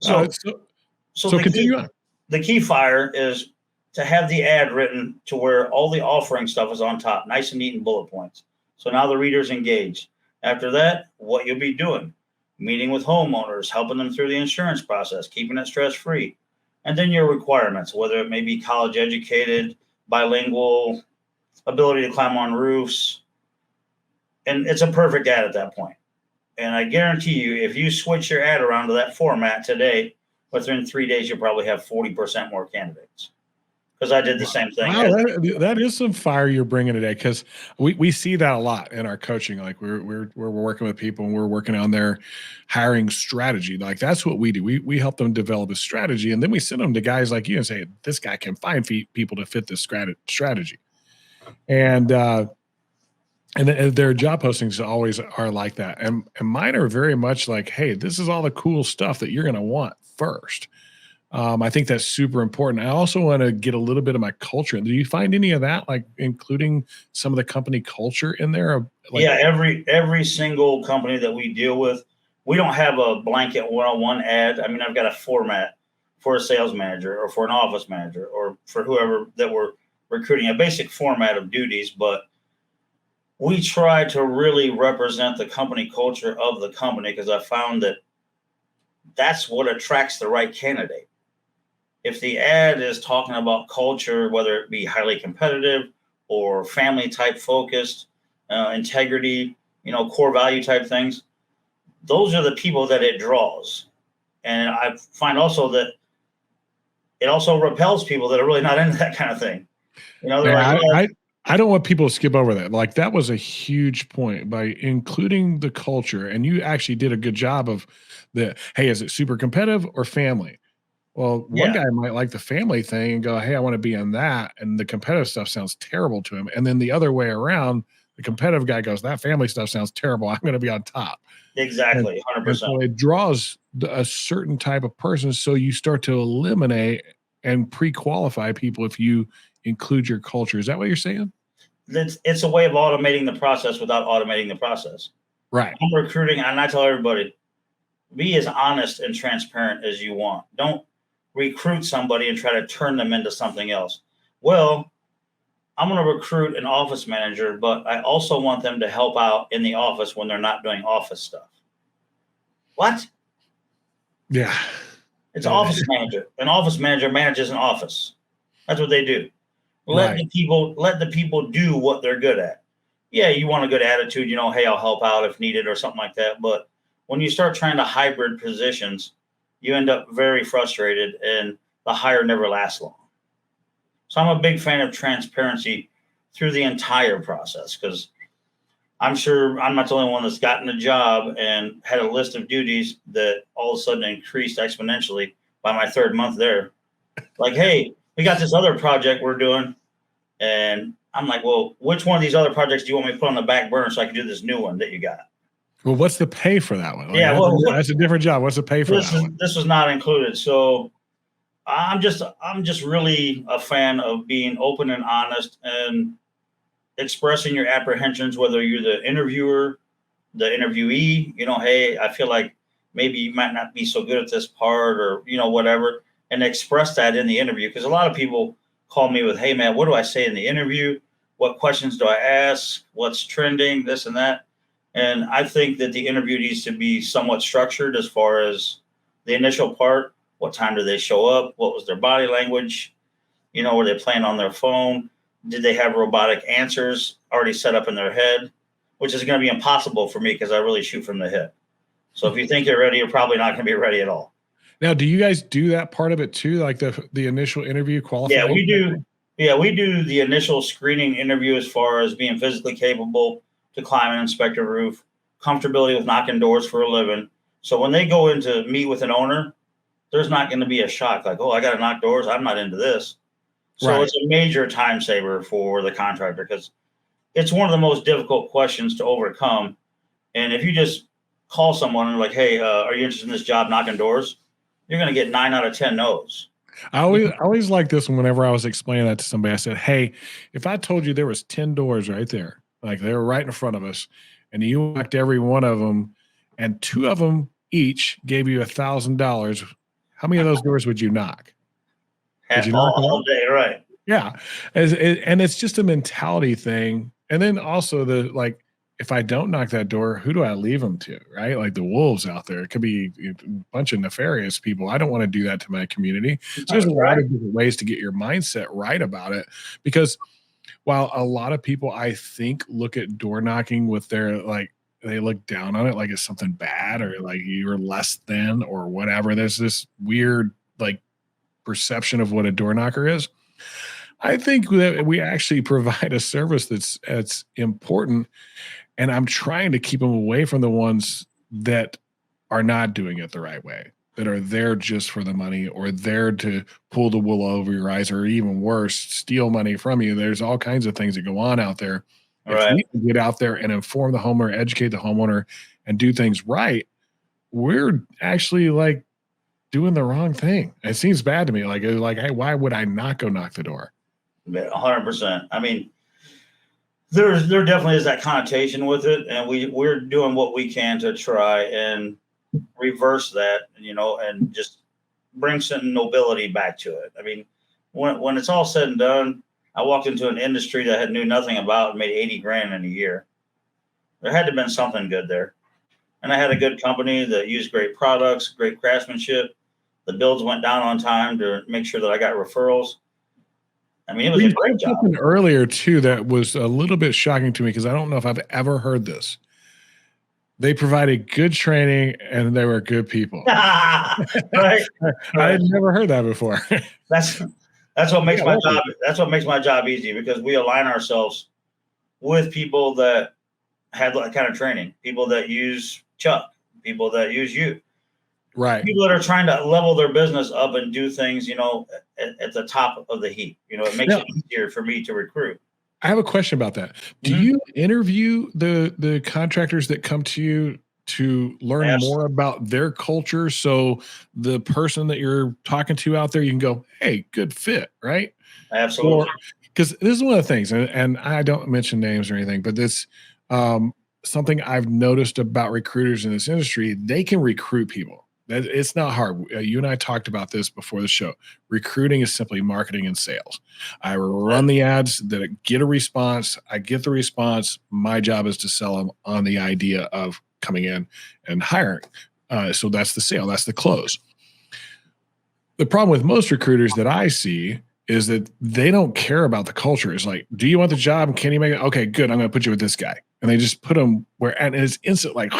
So, So, so so continue on. the key fire is to have the ad written to where all the offering stuff is on top, nice and neat and bullet points. So now the reader's engaged. After that, what you'll be doing, meeting with homeowners, helping them through the insurance process, keeping it stress-free. And then your requirements, whether it may be college educated, bilingual, ability to climb on roofs. And it's a perfect ad at that point. And I guarantee you, if you switch your ad around to that format today, within 3 days, you'll probably have 40% more candidates. Because I did the same thing. Wow, that is some fire you're bringing today, because we see that a lot in our coaching. Like we're working with people and we're working on their hiring strategy. Like that's what we do. We help them develop a strategy, and then we send them to guys like you and say, this guy can find people to fit this strategy. And their job postings always are like that. And mine are very much like, hey, this is all the cool stuff that you're going to want first. I think that's super important. I also want to get a little bit of my culture. Do you find any of that, like including some of the company culture in there? Like, yeah, every single company that we deal with, we don't have a blanket one-on-one ad. I mean, I've got a format for a sales manager or for an office manager or for whoever that we're recruiting, a basic format of duties, but we try to really represent the company culture of the company, because I found that that's what attracts the right candidate. If the ad is talking about culture, whether it be highly competitive or family type focused, integrity, core value type things, those are the people that it draws. And I find also that it also repels people that are really not into that kind of thing. They're like, well, I don't want people to skip over that. Like that was a huge point by including the culture. And you actually did a good job of hey, is it super competitive or family? Well, one guy might like the family thing and go, hey, I want to be in that. And the competitive stuff sounds terrible to him. And then the other way around, the competitive guy goes, that family stuff sounds terrible. I'm going to be on top. Exactly. 100%. And so it draws a certain type of person. So you start to eliminate and pre-qualify people if you include your culture. Is that what you're saying? It's a way of automating the process without automating the process. Right. I'm recruiting, and I tell everybody, be as honest and transparent as you want. Don't recruit somebody and try to turn them into something else. Well, I'm going to recruit an office manager, but I also want them to help out in the office when they're not doing office stuff. What? Yeah. It's an office manager. An office manager manages an office. That's what they do. Let the people do what they're good at. Yeah, you want a good attitude, hey, I'll help out if needed or something like that. But when you start trying to hybrid positions, you end up very frustrated and the hire never lasts long. So I'm a big fan of transparency through the entire process, because I'm sure I'm not the only one that's gotten a job and had a list of duties that all of a sudden increased exponentially by my third month there. Like, hey, we got this other project we're doing. And I'm like, well, which one of these other projects do you want me to put on the back burner so I can do this new one that you got? Well, what's the pay for that one? That's a different job. What's the pay for that one? This was not included. So I'm just really a fan of being open and honest and expressing your apprehensions, whether you're the interviewer, the interviewee, hey, I feel like maybe you might not be so good at this part or, whatever, and express that in the interview. Because a lot of people call me with, hey, man, what do I say in the interview? What questions do I ask? What's trending, this and that? And I think that the interview needs to be somewhat structured as far as the initial part. What time did they show up? What was their body language? Were they playing on their phone? Did they have robotic answers already set up in their head? Which is going to be impossible for me because I really shoot from the hip. So if you think you're ready, you're probably not going to be ready at all. Now, do you guys do that part of it too? Like the initial interview qualifying? Yeah, we do. Yeah, we do the initial screening interview as far as being physically capable to climb and inspect a roof, comfortability with knocking doors for a living. So when they go in to meet with an owner, there's not going to be a shock like, oh, I got to knock doors. I'm not into this. So It's a major time saver for the contractor because it's one of the most difficult questions to overcome. And if you just call someone and like, hey, are you interested in this job knocking doors? You're going to get 9 out of 10 no's. I always like this one whenever I was explaining that to somebody. I said, hey, if I told you there was 10 doors right there, like they were right in front of us, and you knocked every one of them, and 2 of them each gave you $1,000, how many of those doors would you knock? Would you knock them All all? day, right? Yeah. And it's just a mentality thing. And then also if I don't knock that door, who do I leave them to? Right. Like the wolves out there. It could be a bunch of nefarious people. I don't want to do that to my community. So there's a lot Right. of different ways to get your mindset right about it. Because while a lot of people, I think, look at door knocking with their they look down on it like it's something bad or like you're less than or whatever. There's this weird perception of what a door knocker is. I think that we actually provide a service that's important, and I'm trying to keep them away from the ones that are not doing it the right way, that are there just for the money or there to pull the wool over your eyes, or even worse, steal money from you. There's all kinds of things that go on out there. If Right. we can get out there and inform the homeowner, educate the homeowner, and do things right, we're actually doing the wrong thing. It seems bad to me. Hey, why would I not go knock the door? 100%. I mean, there definitely is that connotation with it, and we're doing what we can to try and reverse that, and just bring some nobility back to it. I mean, when it's all said and done, I walked into an industry that I knew nothing about and made 80 grand in a year. There had to have been something good there. And I had a good company that used great products, great craftsmanship. The bills went down on time to make sure that I got referrals. I mean, it was a great job. Something earlier too that was a little bit shocking to me because I don't know if I've ever heard this. They provided good training and they were good people. Right. I had never heard that before. That's what makes my job. That's what makes my job easy, because we align ourselves with people that had that kind of training, people that use Chuck, people that use you, right? People that are trying to level their business up and do things, at the top of the heap. It makes it easier for me to recruit. I have a question about that. Do you interview the contractors that come to you to learn more about their culture? So the person that you're talking to out there, you can go, hey, good fit, right? Absolutely. Because this is one of the things, and I don't mention names or anything, but this something I've noticed about recruiters in this industry, they can recruit people. It's not hard. You and I talked about this before the show. Recruiting is simply marketing and sales. I run the ads that get a response. I get the response. My job is to sell them on the idea of coming in and hiring. So that's the sale. That's the close. The problem with most recruiters that I see is that they don't care about the culture. It's like, do you want the job? Can you make it? Okay, good. I'm going to put you with this guy. And they just put them and it's instant, like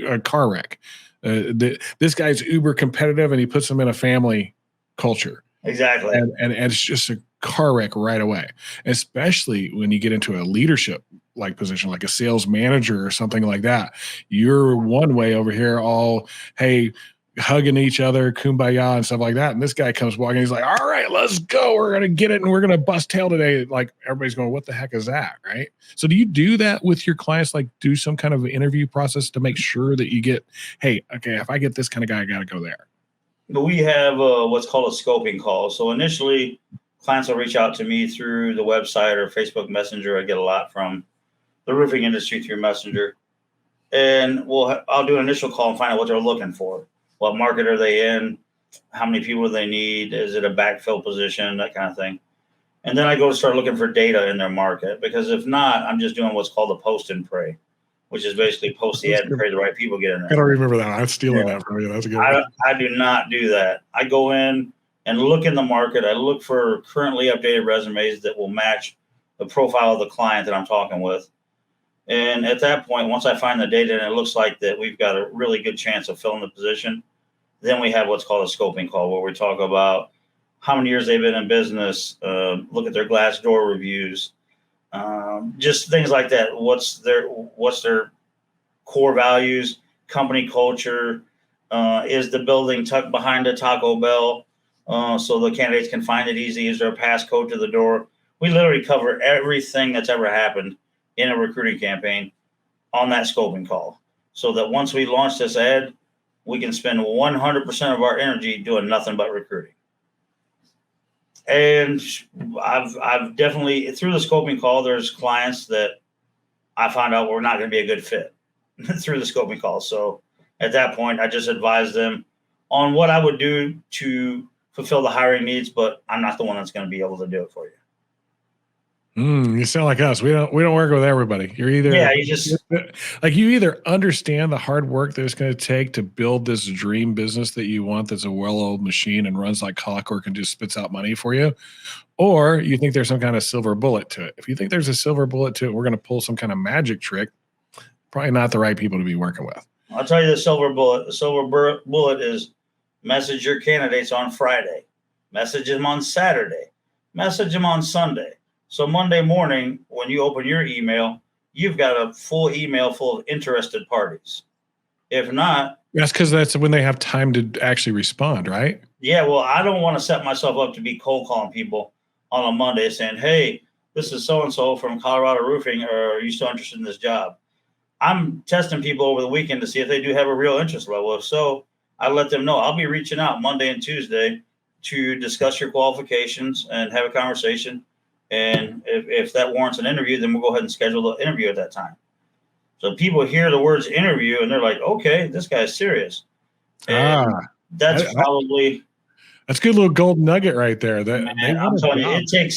a car wreck. This guy's uber competitive and he puts them in a family culture. Exactly. And it's just a car wreck right away, especially when you get into a leadership position, like a sales manager or something like that. You're one way over here, all, hey, hugging each other, kumbaya and stuff like that. And this guy comes walking, he's like, all right, let's go. We're going to get it and we're going to bust tail today. Like everybody's going, what the heck is that? Right. So do you do that with your clients? Do some kind of interview process to make sure that you get, hey, okay, if I get this kind of guy, I got to go there. But we have what's called a scoping call. So initially clients will reach out to me through the website or Facebook Messenger. I get a lot from the roofing industry through Messenger. And I'll do an initial call and find out what they're looking for. What market are they in? How many people do they need? Is it a backfill position? That kind of thing. And then I go start looking for data in their market, because if not, I'm just doing what's called a post and pray, which is basically post the ad and pray the right people get in there. I don't remember that. I'm stealing that from you. That's a good one. I do not do that. I go in and look in the market. I look for currently updated resumes that will match the profile of the client that I'm talking with. And at that point, once I find the data and it looks like that we've got a really good chance of filling the position, then we have what's called a scoping call, where we talk about how many years they've been in business, look at their Glassdoor reviews, just things like that. What's their core values, company culture? Is the building tucked behind a Taco Bell so the candidates can find it easy? Is there a passcode to the door? We literally cover everything that's ever happened in a recruiting campaign on that scoping call, so that once we launch this ad, we can spend 100% of our energy doing nothing but recruiting. And I've definitely, through the scoping call, there's clients that I found out were not going to be a good fit through the scoping call. So at that point, I just advise them on what I would do to fulfill the hiring needs, but I'm not the one that's going to be able to do it for you. You sound like us. We don't work with everybody. You're either you either understand the hard work that it's going to take to build this dream business that you want, that's a well-oiled machine and runs like clockwork and just spits out money for you, or you think there's some kind of silver bullet to it. If you think there's a silver bullet to it, we're going to pull some kind of magic trick. Probably not the right people to be working with. I'll tell you the silver bullet. The silver bullet is message your candidates on Friday, message them on Saturday, message them on Sunday. So Monday morning, when you open your email, you've got a full email full of interested parties. If not, that's because that's when they have time to actually respond, right? Yeah, well, I don't want to set myself up to be cold calling people on a Monday saying, hey, this is so-and-so from Colorado Roofing, or are you still interested in this job? I'm testing people over the weekend to see if they do have a real interest level. If so, I let them know. I'll be reaching out Monday and Tuesday to discuss your qualifications and have a conversation. And if that warrants an interview, then we'll go ahead and schedule the interview at that time. So people hear the words interview and they're like, okay, this guy's serious. And that's probably that's a good little gold nugget right there. I'm telling you,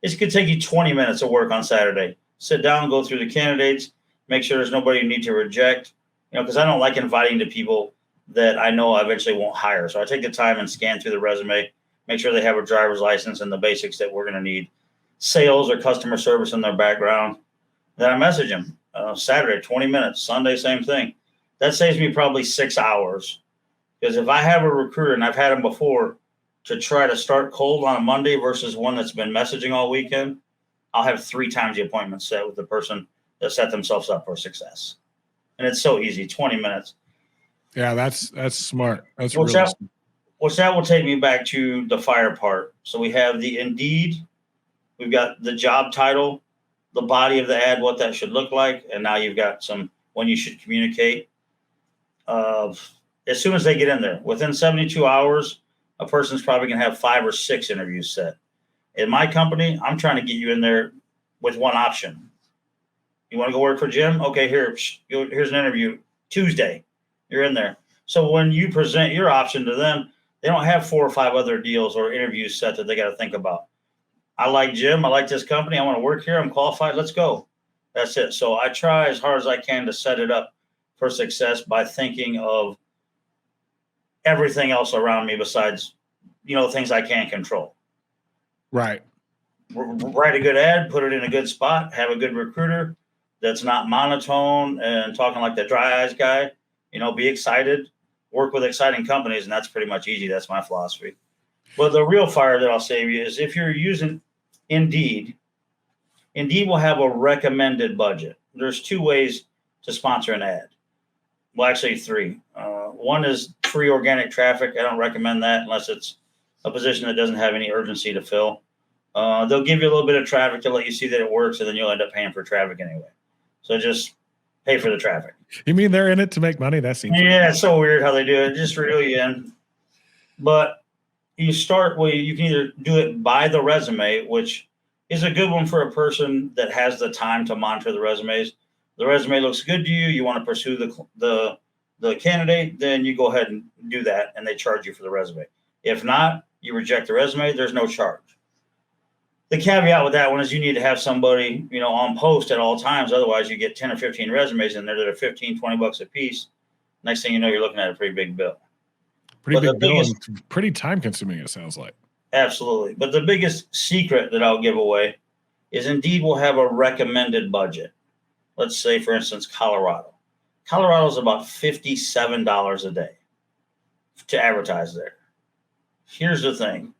it could take you 20 minutes of work on Saturday. Sit down, go through the candidates, make sure there's nobody you need to reject. Because I don't like inviting to people that I know I eventually won't hire. So I take the time and scan through the resume, make sure they have a driver's license and the basics that we're going to need, sales or customer service in their background. Then I message them Saturday, 20 minutes, Sunday, same thing. That saves me probably 6 hours. Because if I have a recruiter, and I've had them before, to try to start cold on a Monday versus one that's been messaging all weekend, I'll have 3 times the appointment set with the person that set themselves up for success. And it's so easy, 20 minutes. Yeah, that's smart. That's which that will take me back to the fire part. So we have the Indeed, we've got the job title, the body of the ad, what that should look like, and now you've got some when you should communicate. As soon as they get in there, within 72 hours, a person's probably going to have 5 or 6 interviews set. In my company, I'm trying to get you in there with one option. You want to go work for Jim? Okay, here's an interview Tuesday. You're in there. So when you present your option to them, they don't have 4 or 5 other deals or interviews set that they got to think about. I like Jim. I like this company. I want to work here. I'm qualified. Let's go. That's it. So I try as hard as I can to set it up for success by thinking of everything else around me besides, things I can't control. Right. Write a good ad, put it in a good spot, have a good recruiter that's not monotone and talking like the dry eyes guy. Be excited, work with exciting companies, and that's pretty much easy. That's my philosophy. But the real fire that I'll save you is if you're using Indeed will have a recommended budget. There's 2 ways to sponsor an ad. Well, actually 3. One is free organic traffic. I don't recommend that unless it's a position that doesn't have any urgency to fill. They'll give you a little bit of traffic to let you see that it works, and then you'll end up paying for traffic anyway. So just pay for the traffic. You mean they're in it to make money? That seems it's so weird how they do it. Just reel you in. But you start where you can either do it by the resume, which is a good one for a person that has the time to monitor the resumes. The resume looks good to you. You want to pursue the candidate, then you go ahead and do that, and they charge you for the resume. If not, you reject the resume. There's no charge. The caveat with that one is you need to have somebody, on post at all times. Otherwise, you get 10 or 15 resumes in there that are $15-20 a piece. Next thing you know, you're looking at a pretty big bill. Pretty big bill and pretty time consuming, it sounds like. Absolutely. But the biggest secret that I'll give away is Indeed will have a recommended budget. Let's say, for instance, Colorado. Colorado's about $57 a day to advertise there. Here's the thing.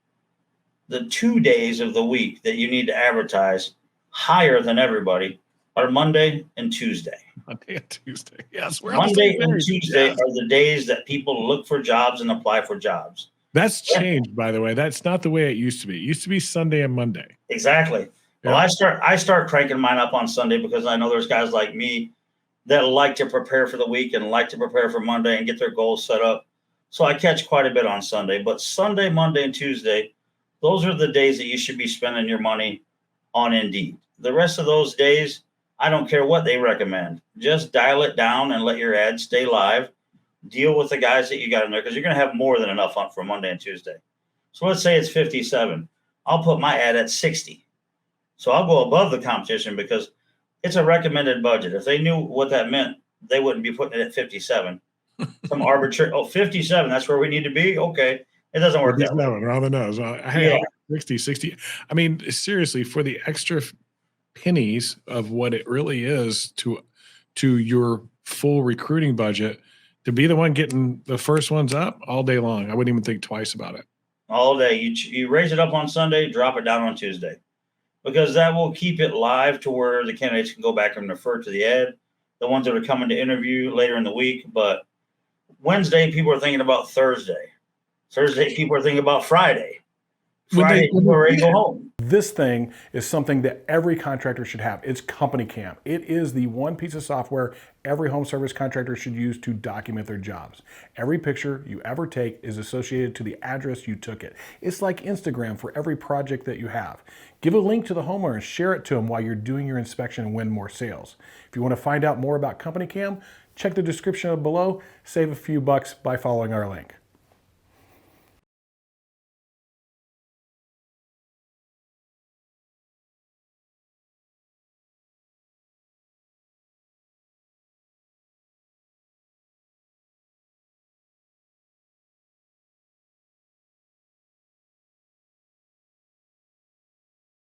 The 2 days of the week that you need to advertise higher than everybody are Monday and Tuesday. Monday and Tuesday. Yes. Monday and Tuesday are the days that people look for jobs and apply for jobs. That's changed, by the way. That's not the way it used to be. It used to be Sunday and Monday. Exactly. Yeah. Well, I start cranking mine up on Sunday because I know there's guys like me that like to prepare for the week and like to prepare for Monday and get their goals set up. So I catch quite a bit on Sunday. But Sunday, Monday, and Tuesday, those are the days that you should be spending your money on Indeed. The rest of those days, I don't care what they recommend. Just dial it down and let your ad stay live. deal with the guys that you got in there, because you're going to have more than enough on for Monday and Tuesday. So let's say it's 57. I'll put my ad at 60. So I'll go above the competition because it's a recommended budget. If they knew what that meant, they wouldn't be putting it at 57. Some arbitrary, 57, that's where we need to be. Okay. It doesn't work that way. Around the nose. Hey, Yeah. 60. I mean, seriously, for the extra pennies of what it really is to your full recruiting budget, to be the one getting the first ones up all day long, I wouldn't even think twice about it. All day. You raise it up on Sunday, drop it down on Tuesday, because that will keep it live to where the candidates can go back and refer to the ad, the ones that are coming to interview later in the week. But Wednesday, people are thinking about Thursday. Thursday, people are thinking about Friday. Friday, people are ready to go home. This thing is something that every contractor should have. It's CompanyCam. It is the one piece of software every home service contractor should use to document their jobs. Every picture you ever take is associated to the address you took it. It's like Instagram for every project that you have. Give a link to the homeowner and share it to them while you're doing your inspection and win more sales. If you want to find out more about CompanyCam, check the description below. Save a few bucks by following our link.